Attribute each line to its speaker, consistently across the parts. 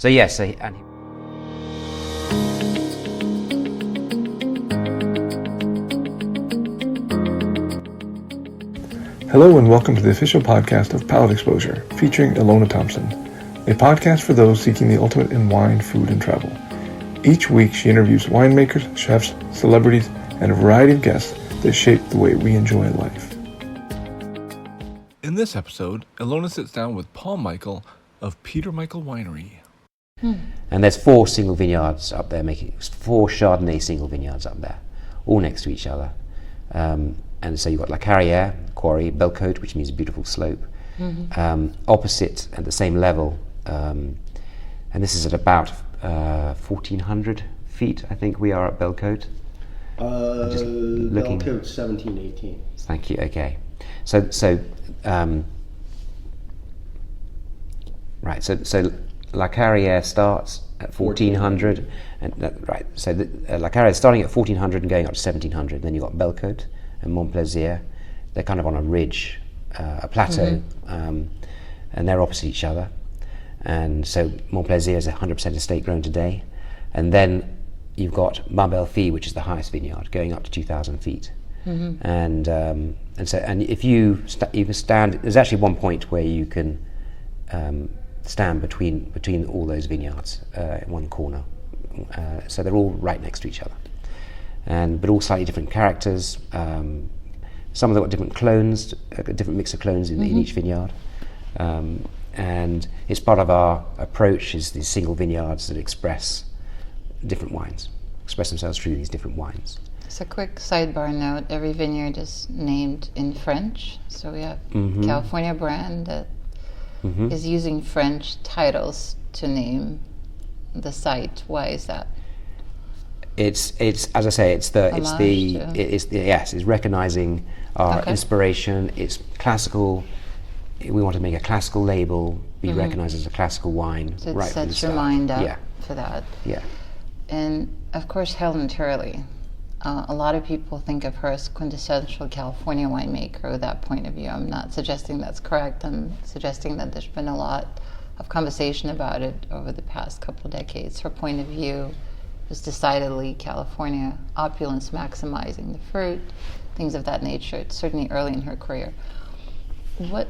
Speaker 1: So yes, and
Speaker 2: Hello and welcome to the official podcast of Palate Exposure, featuring Ilona Thompson, a podcast for those seeking the ultimate in wine, food, and travel. Each week she interviews winemakers, chefs, celebrities, and a variety of guests that shape the way we enjoy life. In this episode, Ilona sits down with Paul Michael of Peter Michael Winery.
Speaker 1: And there's 4 single vineyards up there, 4 Chardonnay single vineyards up there, all next to each other. And so you've got La Carrière, quarry, Belcote, which means beautiful slope, opposite at the same level. And this is at about 1,400 feet, I think we are at Belcote.
Speaker 3: Belcote 1718.
Speaker 1: Thank you, okay. So La Carrière starts at 1,400, and so La Carrière is starting at 1,400 and going up to 1,700. Then you've got Belcote and Mont Plaisir. They're kind of on a ridge, a plateau, and they're opposite each other. And so Mont Plaisir is 100% estate grown today. And then you've got Marbelfi, which is the highest vineyard, going up to 2,000 feet. And if you can stand, there's actually one point where you can stand between all those vineyards in one corner. So they're all right next to each other, but all slightly different characters. Some of them got different clones, a different mix of clones in each vineyard. And it's part of our approach is these single vineyards that express themselves through these different wines.
Speaker 4: Just a quick sidebar note, every vineyard is named in French. So we have California brand that is using French titles to name the site. Why is that?
Speaker 1: It's as I say, it's recognizing our inspiration. It's classical. We want to make a classical label, be recognized as a classical wine.
Speaker 4: So it
Speaker 1: right
Speaker 4: sets your mind up for that.
Speaker 1: Yeah.
Speaker 4: And of course, Helen Turley. A lot of people think of her as quintessential California winemaker with that point of view. I'm not suggesting that's correct. I'm suggesting that there's been a lot of conversation about it over the past couple of decades. Her point of view was decidedly California, opulence, maximizing the fruit, things of that nature. It's certainly early in her career. What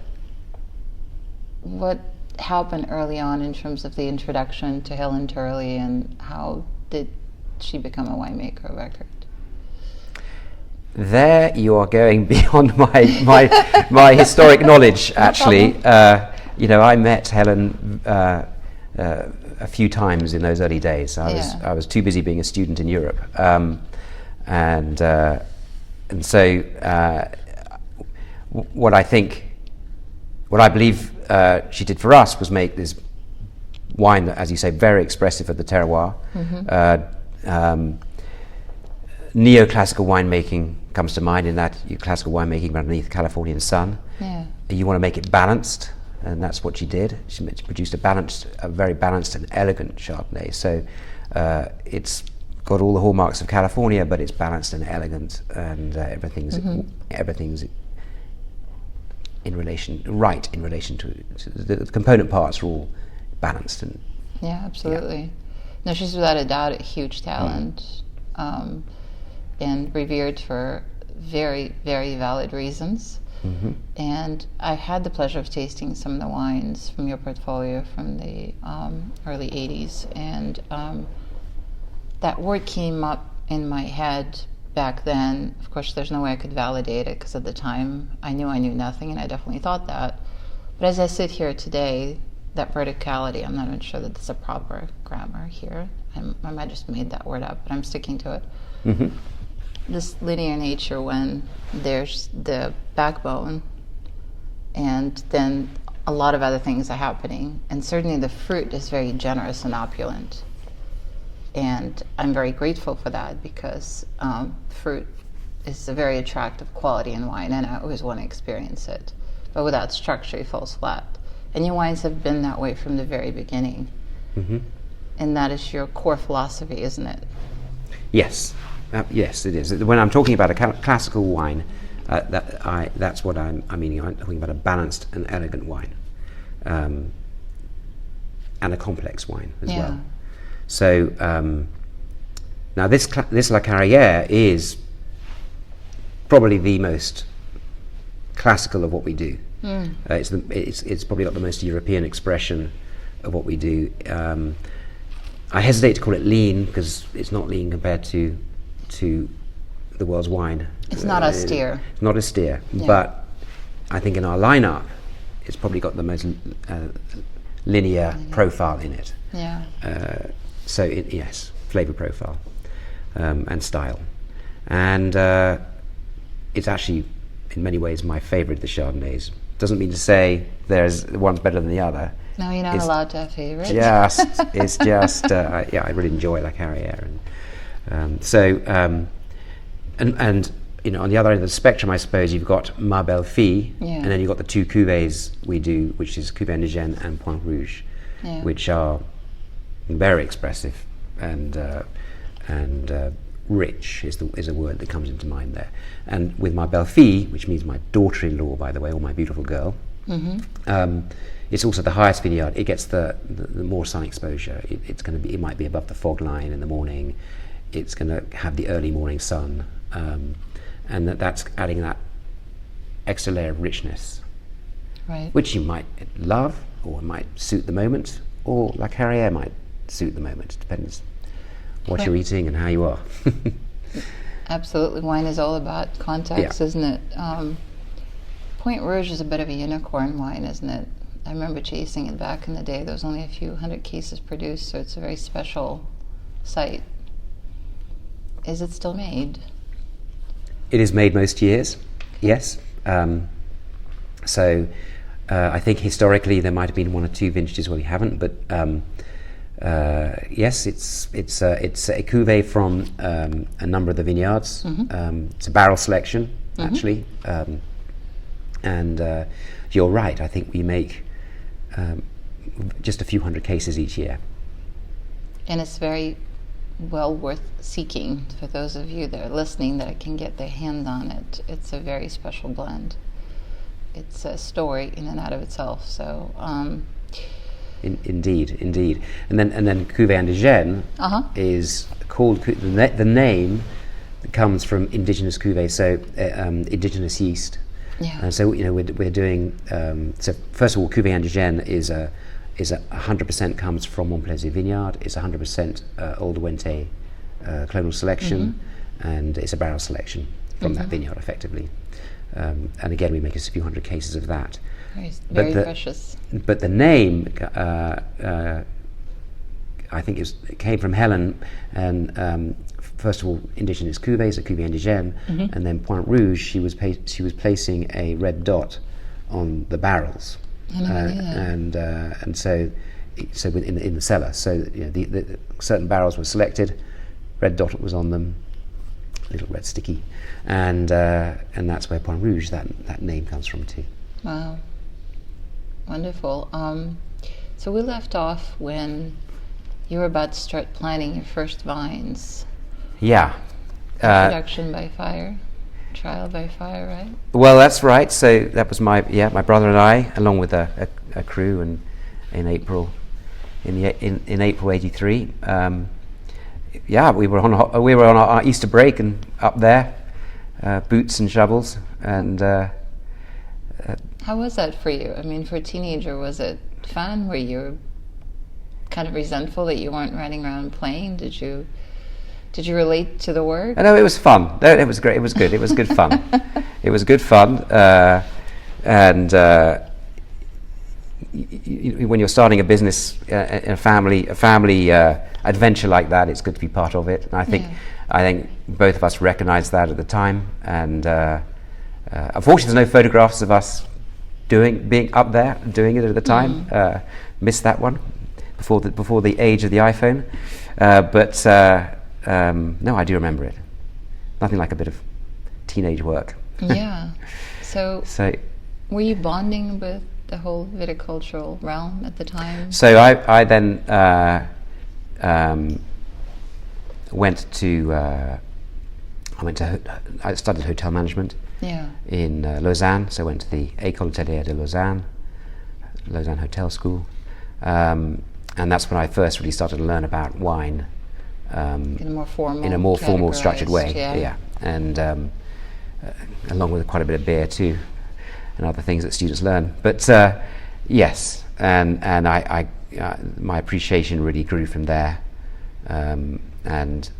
Speaker 4: happened early on in terms of the introduction to Helen Turley, and how did she become a winemaker of record?
Speaker 1: There you are going beyond my historic knowledge. Actually, I met Helen a few times in those early days. I was too busy being a student in Europe, and so what I believe she did for us was make this wine that, as you say, very expressive of the terroir. Neoclassical winemaking comes to mind, in that classical winemaking underneath the Californian sun.
Speaker 4: Yeah.
Speaker 1: You want to make it balanced, and that's what she did. She produced a very balanced and elegant Chardonnay. So it's got all the hallmarks of California, but it's balanced and elegant, and everything's in relation to the component parts are all balanced. And
Speaker 4: yeah, absolutely. No, she's without a doubt a huge talent. And revered for very, very valid reasons. And I had the pleasure of tasting some of the wines from your portfolio from the early 80s. And that word came up in my head back then. Of course, there's no way I could validate it, because at the time I knew nothing, and I definitely thought that. But as I sit here today, that verticality, I'm not even sure that that's a proper grammar here. I might have just made that word up, but I'm sticking to it. This linear nature, when there's the backbone and then a lot of other things are happening, and certainly the fruit is very generous and opulent, and I'm very grateful for that, because fruit is a very attractive quality in wine, and I always want to experience it, but without structure it falls flat. And your wines have been that way from the very beginning. And that is your core philosophy, isn't it?
Speaker 1: Yes. Yes, it is. When I'm talking about a classical wine, that's what I'm meaning. I'm talking about a balanced and elegant wine. and a complex wine as
Speaker 4: Yeah.
Speaker 1: well. So now this La Carrière is probably the most classical of what we do. It's probably got the most European expression of what we do. I hesitate to call it lean because it's not lean compared to the world's wine.
Speaker 4: It's not austere.
Speaker 1: It's not austere,
Speaker 4: Yeah.
Speaker 1: but I think in our lineup, it's probably got the most linear profile in it.
Speaker 4: Yeah.
Speaker 1: So yes, flavor profile and style, and it's actually in many ways my favorite of the Chardonnays. Doesn't mean to say there's one's better than the other.
Speaker 4: No, you're not allowed to have favorites.
Speaker 1: Yes, it's just I really enjoy La Carrière, and and you know, on the other end of the spectrum, I suppose you've got Ma Belle Fille, and then you've got the two cuvées we do, which is Cuvée Indigène and Point Rouge, which are very expressive and rich is a word that comes into mind there. And with Ma Belle Fille, which means my daughter-in-law, by the way, or my beautiful girl, it's also the highest vineyard. It gets the more sun exposure. It might be above the fog line in the morning. It's going to have the early morning sun, and that's adding that extra layer of richness,
Speaker 4: Right.
Speaker 1: which you might love or might suit the moment, or La Carrière might suit the moment. It depends what you're eating and how you are.
Speaker 4: Absolutely. Wine is all about context, isn't it? Point Rouge is a bit of a unicorn wine, isn't it? I remember chasing it back in the day. There was only a few hundred cases produced, so it's a very special site. Is it still made?
Speaker 1: It is made most years, yes. So I think historically there might have been one or two vintages where we haven't, but yes, it's a cuvée from a number of the vineyards. It's a barrel selection, actually, and you're right. I think we make just a few hundred cases each year,
Speaker 4: And it's very well worth seeking for those of you that are listening that can get their hands on it. It's a very special blend. It's a story in and out of itself. So.
Speaker 1: Indeed. And then Cuvée Indigène is called the name comes from indigenous cuvée, so indigenous yeast.
Speaker 4: Yeah.
Speaker 1: And so we're doing. So first of all, Cuvée Indigène is 100% comes from Montplaisir Vineyard. It's 100% Old Wente clonal selection, and it's a barrel selection from that vineyard, effectively. And again, we make a few hundred cases of that.
Speaker 4: Very precious.
Speaker 1: But the name, I think it came from Helen, and first of all, indigenous cuvées, a Cuvée Indigène, and then Point Rouge. She was placing a red dot on the barrels, and so in the cellar. So the certain barrels were selected, red dot was on them, little red sticky, and that's where Point Rouge that name comes from too.
Speaker 4: Wow. Wonderful. So we left off when you were about to start planting your first vines.
Speaker 1: Yeah.
Speaker 4: Production by fire, trial by fire, right?
Speaker 1: Well, that's right. So that was my brother and I, along with a crew, and in April '83. We were on our Easter break and up there, boots and shovels, and.
Speaker 4: How was that for you? I mean, for a teenager, was it fun? Were you kind of resentful that you weren't running around playing? Did you relate to the work?
Speaker 1: No, it was fun. No, it was great. It was good. It was good fun. It was good fun. And when you're starting a business in a family adventure like that, it's good to be part of it. And I think both of us recognized that at the time. And unfortunately, there's no photographs of us being up there doing it at the time. Missed that one before the age of the iPhone. But no, I do remember it. Nothing like a bit of teenage work.
Speaker 4: Yeah. So were you bonding with the whole viticultural realm at the time?
Speaker 1: So I then I studied hotel management.
Speaker 4: Yeah.
Speaker 1: In Lausanne, so I went to the École Hôtelière de Lausanne Hotel School, and that's when I first really started to learn about wine
Speaker 4: In a more formal,
Speaker 1: in a more formal, structured way.
Speaker 4: Yeah.
Speaker 1: And along with quite a bit of beer too, and other things that students learn. But yes, and I my appreciation really grew from there, and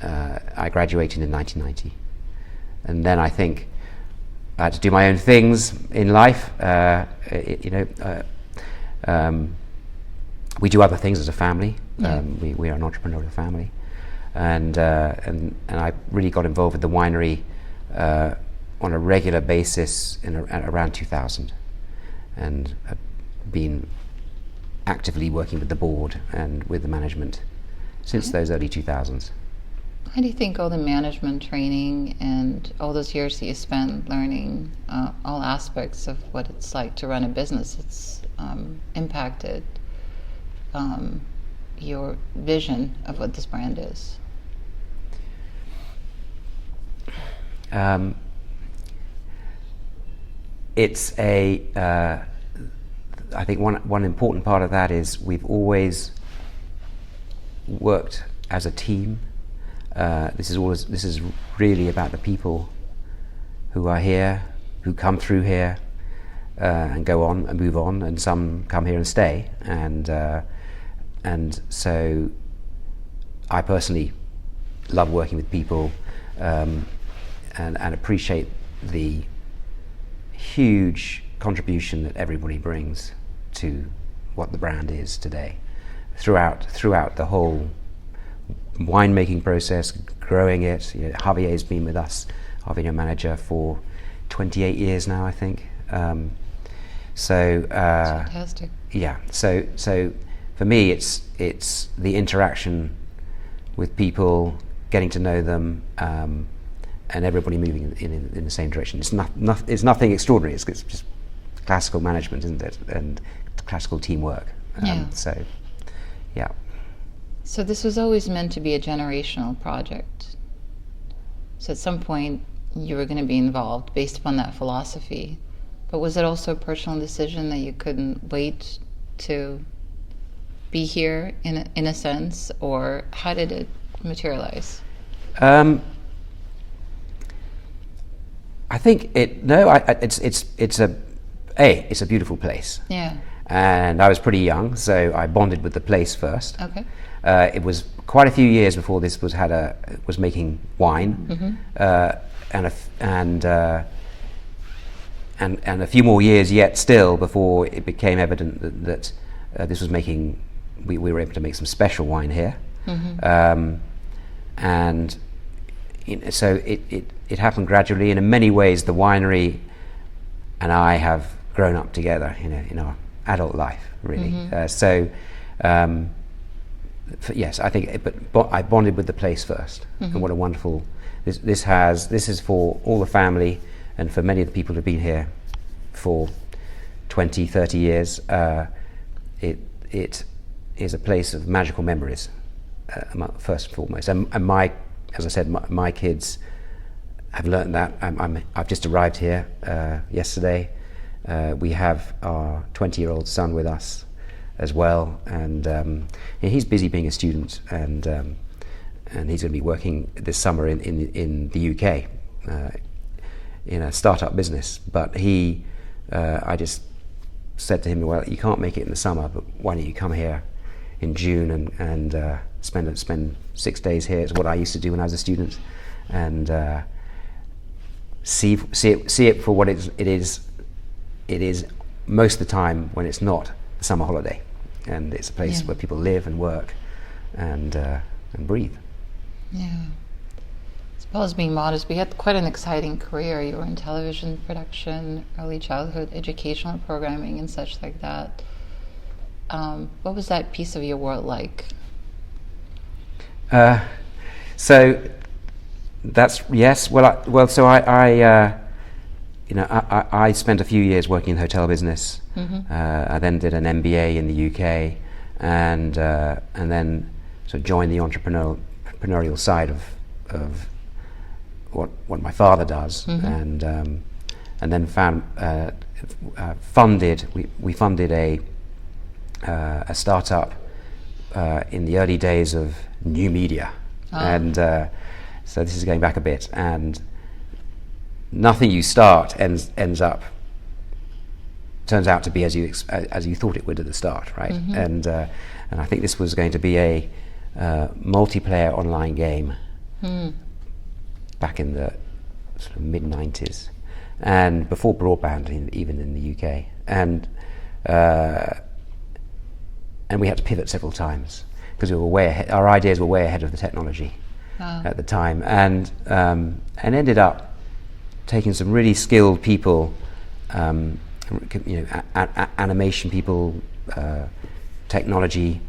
Speaker 1: I graduated in 1990, and then I think I had to do my own things in life. We do other things as a family.
Speaker 4: Yeah.
Speaker 1: We are an entrepreneurial family, and I really got involved with the winery on a regular basis around 2000, and have been actively working with the board and with the management since those early 2000s.
Speaker 4: How do you think all the management training and all those years that you spent learning all aspects of what it's like to run a business, it's impacted your vision of what this brand is?
Speaker 1: It's I think one important part of that is we've always worked as a team. This is really about the people who are here, who come through here, and go on and move on, and some come here and stay. And so I personally love working with people, and appreciate the huge contribution that everybody brings to what the brand is today, throughout the whole winemaking process, growing it. Javier's been with us, our vineyard manager, for 28 years now, I think.
Speaker 4: Fantastic.
Speaker 1: Yeah. So for me, it's the interaction with people, getting to know them, and everybody moving in the same direction. It's nothing extraordinary. It's just classical management, isn't it? And classical teamwork. So, yeah.
Speaker 4: So this was always meant to be a generational project. So at some point you were going to be involved based upon that philosophy. But was it also a personal decision that you couldn't wait to be here in a sense, or how did it materialize?
Speaker 1: I think it's a beautiful place.
Speaker 4: Yeah.
Speaker 1: And I was pretty young, so I bonded with the place first.
Speaker 4: Okay.
Speaker 1: It was quite a few years before this was making wine, and a few more years yet still before it became evident that this was making. We were able to make some special wine here, and so it happened gradually. And in many ways, the winery and I have grown up together in our adult life, really. Yes, I think. But I bonded with the place first, and what a wonderful. This is for all the family, and for many of the people who've been here for 20, 30 years. It is a place of magical memories, first and foremost. And as I said, my kids have learned that. I've just arrived here yesterday. We have our 20-year-old son with us as well, and he's busy being a student, and he's going to be working this summer in the UK in a startup business. But I just said to him, well, you can't make it in the summer, but why don't you come here in June and spend 6 days here? It's what I used to do when I was a student, and see it for what it is. It is most of the time when it's not a summer holiday, and it's a place where people live and work and breathe.
Speaker 4: Yeah. As well as being modest, we had quite an exciting career. You were in television production, early childhood educational programming, and such like that. What was that piece of your world like?
Speaker 1: So that's yes. So I spent a few years working in the hotel business. I then did an MBA in the UK, and then sort of joined the entrepreneurial side of what my father does, and then funded a a startup in the early days of new media, and so this is going back a bit. And nothing you start turns out to be as you thought it would at the start, right? And I think this was going to be a multiplayer online game back in the sort of mid-90s, and before broadband, even in the UK, and we had to pivot several times because we were way ahead. Our ideas were way ahead of the technology at the time, and ended up taking some really skilled people, animation people, technology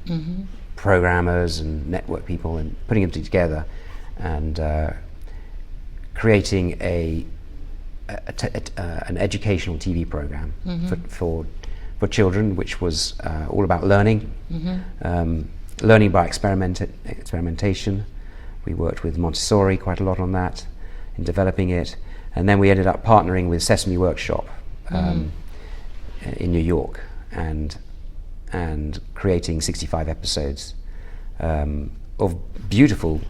Speaker 1: programmers and network people, and putting them together and creating an educational TV program for children, which was all about learning, learning by experimentation. We worked with Montessori quite a lot on that, in developing it, and then we ended up partnering with Sesame Workshop in New York, and creating 65 episodes of beautiful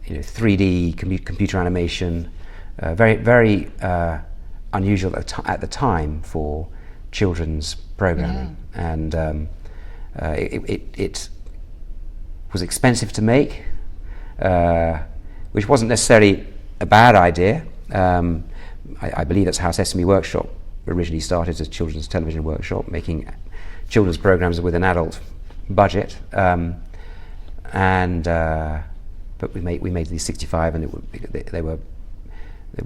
Speaker 1: 3D computer animation, very unusual at the time for children's programming, and it was expensive to make, which wasn't necessarily a bad idea. I believe that's how Sesame Workshop originally started, as a children's television workshop, making children's programs with an adult budget. But we made these 65, and they were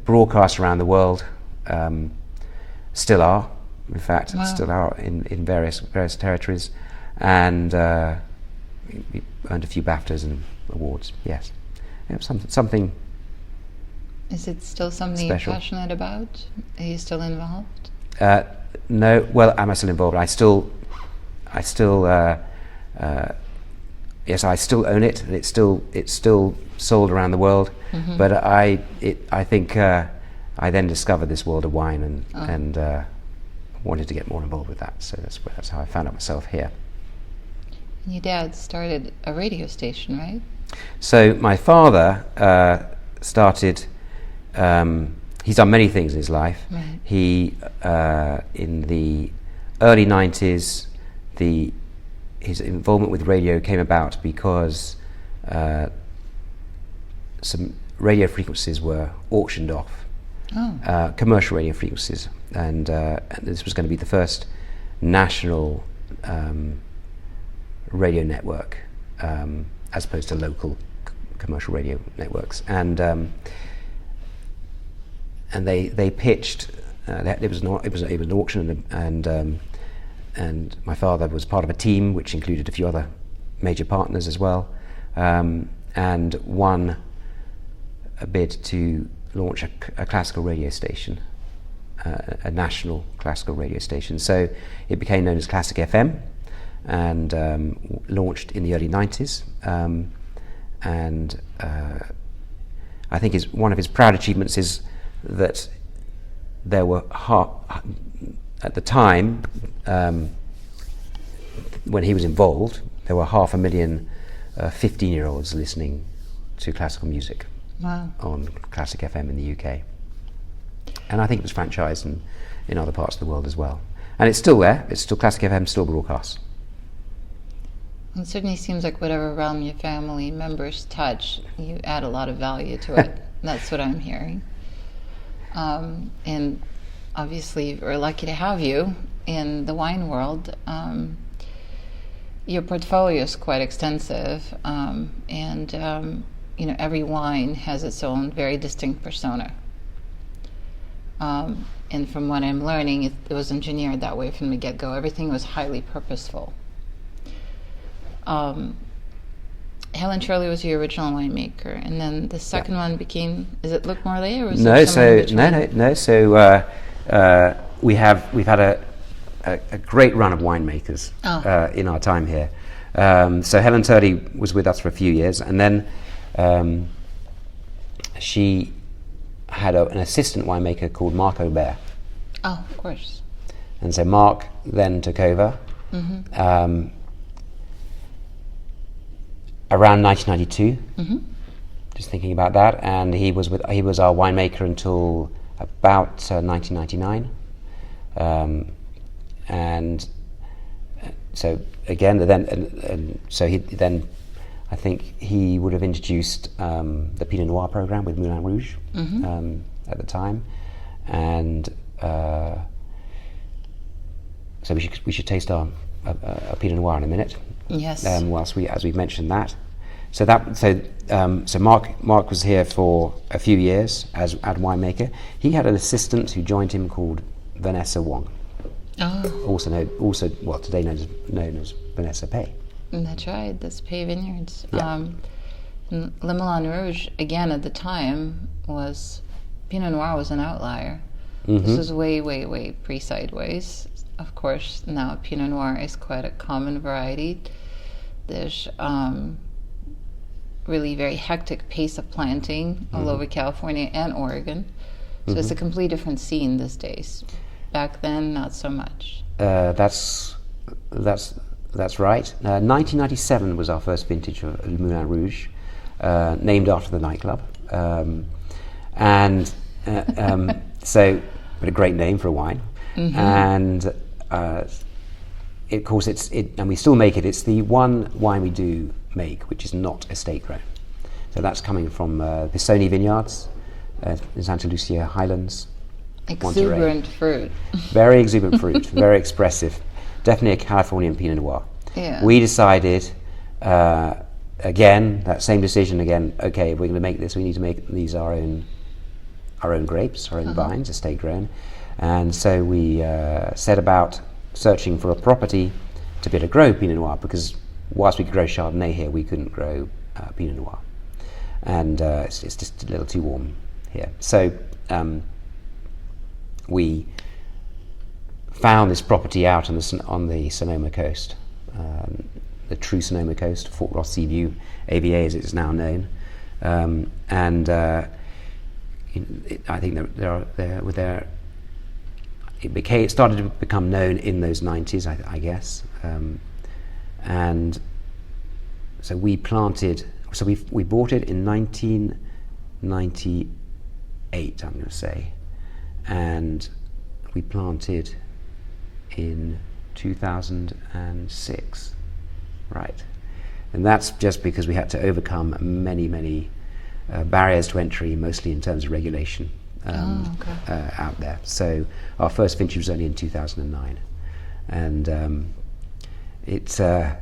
Speaker 1: broadcast around the world. Still are, in fact, still are in various territories, and we earned a few BAFTAs and awards. Yes, something.
Speaker 4: Is it still something
Speaker 1: special.
Speaker 4: You're passionate about? Are you still involved?
Speaker 1: No. Well, am I still involved? I still. Yes, I still own it, and it's still sold around the world. But I think I then discovered this world of wine and wanted to get more involved with that. So that's how I found out myself here.
Speaker 4: And your dad started a radio station, right?
Speaker 1: So my father started. He's done many things in his life.
Speaker 4: Right.
Speaker 1: He in the early 90s, his involvement with radio came about because some radio frequencies were auctioned off, commercial radio frequencies, and this was going to be the first national radio network, as opposed to local commercial radio networks, and they pitched. It was an auction, and my father was part of a team which included a few other major partners as well, and won a bid to launch a classical radio station, a national classical radio station. So it became known as Classic FM, and launched in the early 90s. And I think one of his proud achievements is that there were at the time, when he was involved, there were 500,000 15-year-olds listening to classical music on Classic FM in the UK. And I think it was franchised in other parts of the world as well. And it's still there. It's still Classic FM, still broadcasts.
Speaker 4: It certainly seems like whatever realm your family members touch, you add a lot of value to it. That's what I'm hearing. And obviously, we're lucky to have you in the wine world. Your portfolio is quite extensive, and every wine has its own very distinct persona. And from what I'm learning, it was engineered that way from the get-go. Everything was highly purposeful. Helen Shirley was your original winemaker, and then the second one became. Is it Luc Morlaix, or was it someone in between?
Speaker 1: No. So we've had a great run of winemakers in our time here. So Helen Turley was with us for a few years, and then she had an assistant winemaker called Marc Aubert.
Speaker 4: Oh, of course.
Speaker 1: And so Mark then took over around 1992. Just thinking about that, and he was our winemaker until about 1999, and so again, so he then, I think he would have introduced the Pinot Noir program with Moulin Rouge at the time, and so we should taste our Pinot Noir in a minute.
Speaker 4: Yes.
Speaker 1: As we've mentioned that. So Mark was here for a few years as winemaker. He had an assistant who joined him called Vanessa Wong.
Speaker 4: Oh.
Speaker 1: Also today known as Vanessa Pay.
Speaker 4: That's right. That's Pay Vineyards.
Speaker 1: Yeah.
Speaker 4: Le Moulin Rouge again at the time was Pinot Noir was an outlier. This was way pre-Sideways. Of course, now Pinot Noir is quite a common variety. There's really very hectic pace of planting all over California and Oregon. So it's a completely different scene these days. Back then, not so much.
Speaker 1: That's right. 1997 was our first vintage of Le Moulin Rouge, named after the nightclub, but a great name for a wine. And of course, and we still make it. It's the one wine we do make which is not estate grown. So that's coming from Pisoni Vineyards in Santa Lucia Highlands.
Speaker 4: Exuberant fruit.
Speaker 1: Very exuberant fruit, very expressive. Definitely a Californian Pinot Noir.
Speaker 4: Yeah.
Speaker 1: We decided, again, that same decision again, okay, if we're going to make this, we need to make these our own grapes, our own vines, estate grown. And so we set about searching for a property to be able to grow Pinot Noir, because whilst we could grow Chardonnay here, we couldn't grow Pinot Noir. And it's just a little too warm here. So we found this property out on the Sonoma coast, the true Sonoma coast, Fort Ross Seaview, AVA as it is now known. I think it started to become known in those 90s, I guess. And so we planted. So we bought it in 1998, I'm going to say, and we planted in 2006, right? And that's just because we had to overcome many barriers to entry, mostly in terms of regulation out there. So our first vintage was only in 2009, and it's again,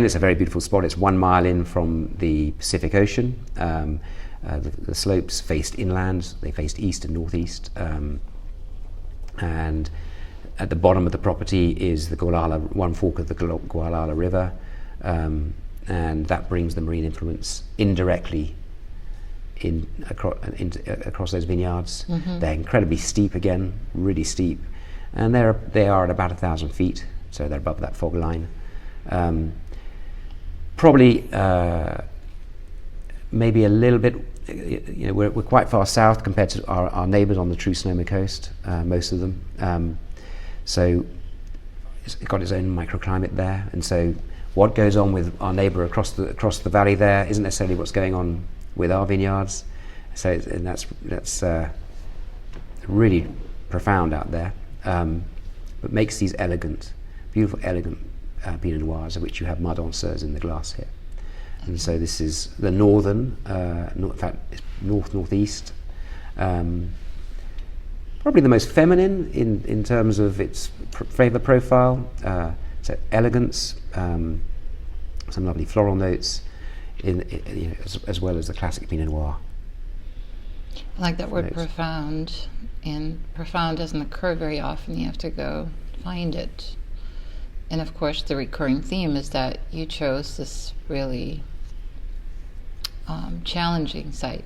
Speaker 1: it's a very beautiful spot. It's 1 mile in from the Pacific Ocean. The slopes faced inland; they faced east and northeast. And at the bottom of the property is the one fork of the Gualala River, and that brings the marine influence indirectly across those vineyards. They're incredibly steep again, really steep, and they are at about 1,000 feet, so they're above that fog line. Probably maybe a little bit. We're quite far south compared to our neighbours on the true Sonoma coast, most of them. So it's got its own microclimate there, and so what goes on with our neighbour across the valley there isn't necessarily what's going on with our vineyards. So that's really profound out there, but makes these beautiful, elegant Pinot Noirs, of which you have Mardanseurs in the glass here. And so this is the northern, in fact, it's northeast. Probably the most feminine in terms of its flavour profile. So elegance, some lovely floral notes, as well as the classic Pinot Noir.
Speaker 4: I like that word profound, and profound doesn't occur very often. You have to go find it. And of course, the recurring theme is that you chose this really challenging site.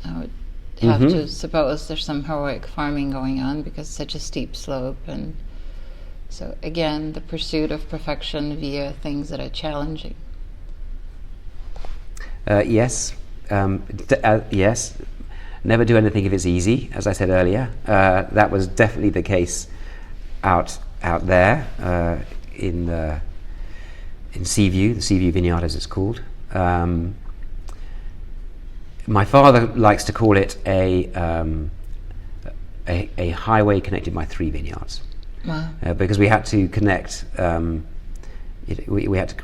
Speaker 4: I would have to suppose there's some heroic farming going on because it's such a steep slope. And so again, the pursuit of perfection via things that are challenging.
Speaker 1: Yes. Yes. never do anything if it's easy, as I said earlier. That was definitely the case out there in Seaview, the Seaview Vineyard as it's called. My father likes to call it a highway connected by 3 vineyards.
Speaker 4: Wow.
Speaker 1: Because we had to connect, we had to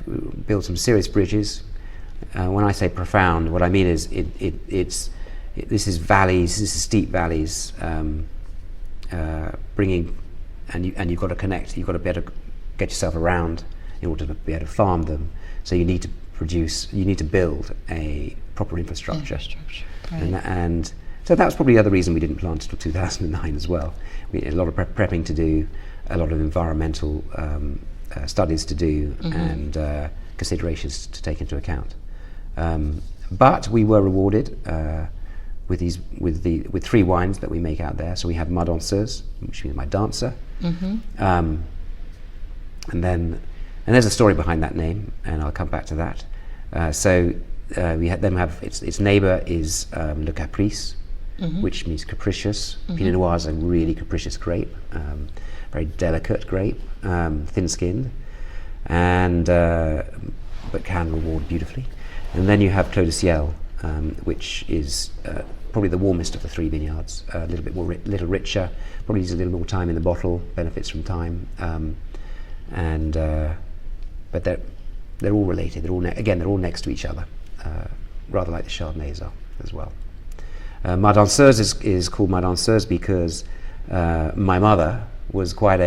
Speaker 1: build some serious bridges. When I say profound, what I mean is this is valleys, this is steep valleys, bringing, and you've got to connect, you've got to be able to get yourself around in order to be able to farm them. So you need to build a proper infrastructure.
Speaker 4: Right.
Speaker 1: And so that was probably the other reason we didn't plant until 2009 as well. We had a lot of prepping to do, a lot of environmental studies to do, and considerations to take into account. But we were rewarded with 3 wines that we make out there. So we have Ma Danseuse, which means my dancer, and there's a story behind that name, and I'll come back to that. We have its neighbour is Le Caprice, which means capricious. Pinot Noir is a really capricious grape, very delicate grape, thin-skinned, and but can reward beautifully. And then you have Clos du Ciel, which is probably the warmest of the 3 vineyards, a little bit more, little richer, probably needs a little more time in the bottle, benefits from time, but they're all related. They're all they're all next to each other, rather like the Chardonnays are as well. Ma Danseuse is called Ma Danseuse because my mother was quite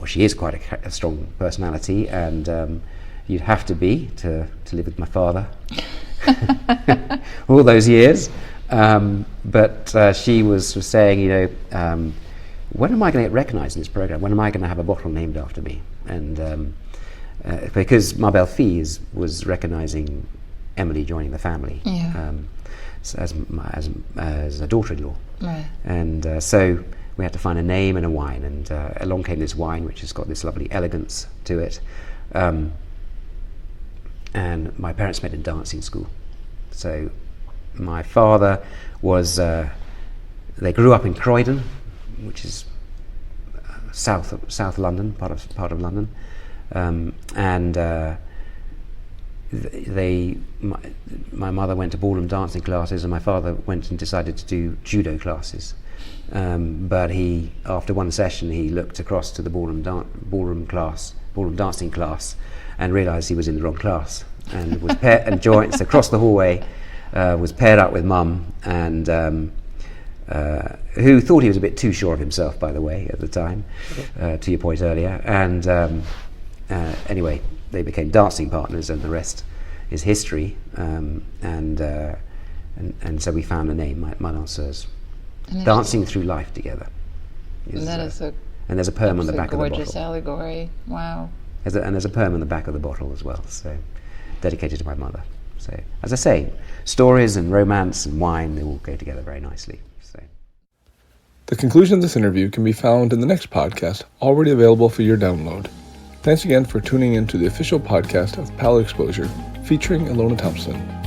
Speaker 1: she is quite a strong personality, and you'd have to be to live with my father all those years. But she was saying, when am I going to get recognised in this programme? When am I going to have a bottle named after me? And because Ma Belle-Fille was recognising Emily joining the family as a daughter-in-law.
Speaker 4: Right.
Speaker 1: And so we had to find a name and a wine, and along came this wine which has got this lovely elegance to it. And my parents met in dancing school. So my father was, they grew up in Croydon, which is South London, part of London, and my mother went to ballroom dancing classes, and my father went and decided to do judo classes. But after one session, he looked across to the ballroom dancing class, and realised he was in the wrong class, and was and joined across the hallway. Was paired up with Mum, and who thought he was a bit too sure of himself, by the way, at the time, to your point earlier. And anyway, they became dancing partners, and the rest is history. And so we found the name, Ma Danseuse. Dancing through life together. And there's a poem on the back of the bottle.
Speaker 4: Gorgeous allegory. Wow.
Speaker 1: There's a poem on the back of the bottle as well, so dedicated to my mother. So, as I say, stories and romance and wine, they all go together very nicely. So,
Speaker 2: the conclusion of this interview can be found in the next podcast, already available for your download. Thanks again for tuning in to the official podcast of Palate Exposure, featuring Ilona Thompson.